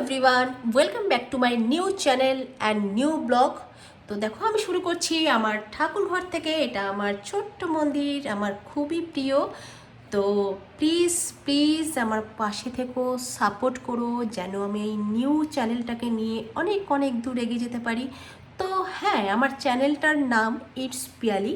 Everyone, welcome back to my new channel and new blog. তো দেখো আমি শুরু করছি আমার ঠাকুর ঘর থেকে। এটা আমার ছোট্ট মন্দির, আমার খুবই প্রিয়। তো প্লিজ প্লিজ আমার পাশে থেকো, সাপোর্ট করো যেন আমি এই নিউ চ্যানেলটাকে নিয়ে অনেক অনেক দূর এগিয়ে যেতে পারি। তো হ্যাঁ, আমার চ্যানেলটার নাম ইটস পিয়ালি।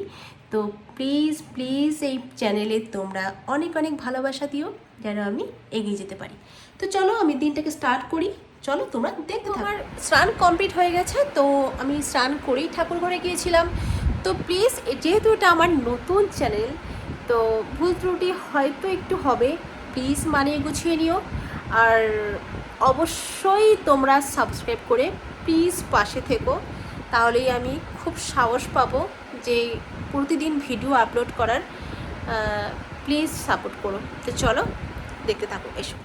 তো প্লিজ প্লিজ এই চ্যানেলে তোমরা অনেক অনেক ভালোবাসা দিও যেন আমি এগিয়ে যেতে পারি। তো চলো আমি দিনটাকে স্টার্ট করি। চলো তোমরা দেখতে থাকো। আমার স্নান কমপ্লিট হয়ে গেছে, তো আমি স্নান করেই ঠাকুর ঘরে গিয়েছিলাম। তো প্লিজ, যেহেতু এটা আমার নতুন চ্যানেল, তো ভুল ত্রুটি হয়তো একটু হবে, প্লিজ মানিয়ে গুছিয়ে নিও। আর অবশ্যই তোমরা সাবস্ক্রাইব করে প্লিজ পাশে থেকো, তাহলেই আমি খুব সাহস পাবো যে প্রতিদিন ভিডিও আপলোড করার। প্লিজ সাপোর্ট করো। তো চলো দেখতে থাকো, এসো।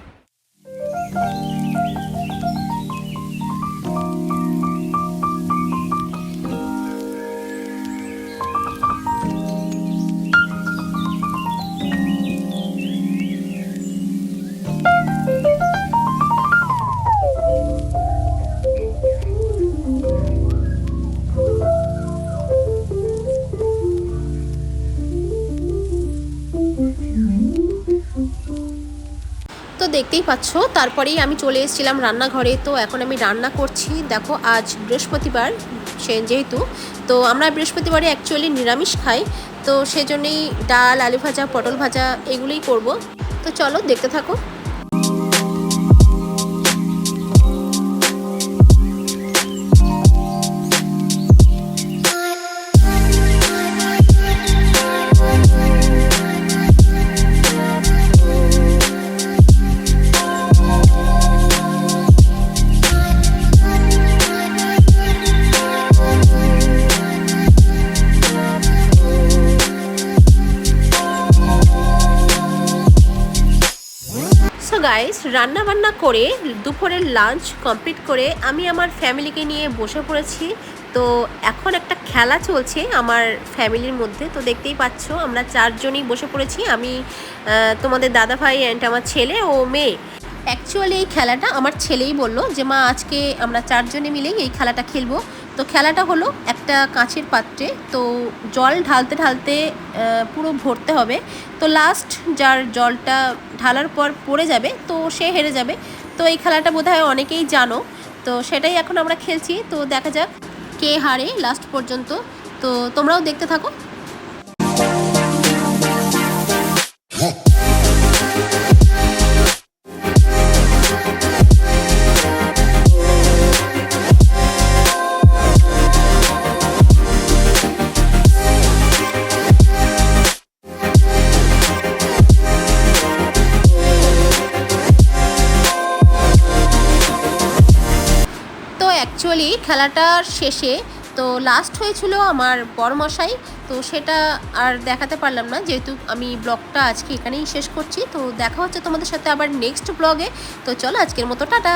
তো দেখতেই পাচ্ছ, তারপরেই আমি চলে এসেছিলাম রান্নাঘরে। তো এখন আমি রান্না করছি। দেখো আজ বৃহস্পতিবার যেহেতু, তো আমরা বৃহস্পতিবারে অ্যাকচুয়ালি নিরামিষ খাই। তো সেজন্যই ডাল, আলু ভাজা, পটল ভাজা এগুলোই করব। তো চলো দেখতে থাকো। গাইস, রান্না বান্না করে দুপুরের লাঞ্চ কমপ্লিট করে আমি আমার ফ্যামিলিকে নিয়ে বসে পড়েছি। তো এখন একটা খেলা চলছে আমার ফ্যামিলির মধ্যে। তো দেখতেই পাচ্ছ আমরা চারজনই বসে পড়েছি, আমি, তোমাদের দাদা ভাই অ্যান্ড আমার ছেলে ও মেয়ে। অ্যাকচুয়ালি এই খেলাটা আমার ছেলেই বলল যে মা আজকে আমরা চারজনে মিলেই এই খেলাটা খেলবো। তো খেলাটা হলো একটা কাঁচের পাত্রে তো জল ঢালতে ঢালতে পুরো ভরতে হবে। তো লাস্ট যার জলটা ঢালার পর পড়ে যাবে তো সে হেরে যাবে। তো এই খেলাটা বোধহয় অনেকেই জানো। তো সেটাই এখন আমরা খেলছি। তো দেখা যাক কে হারে লাস্ট পর্যন্ত। তো তোমরাও দেখতে থাকো। অ্যাকচুয়ালি খেলাটার শেষে তো লাস্ট হয়েছিল আমার বড়মশাই। তো সেটা আর দেখাতে পারলাম না, যেহেতু আমি ব্লগটা আজকে এখানেই শেষ করছি। তো দেখা হচ্ছে তোমাদের সাথে আবার নেক্সট ব্লগে। তো চলো আজকের মতো টাটা।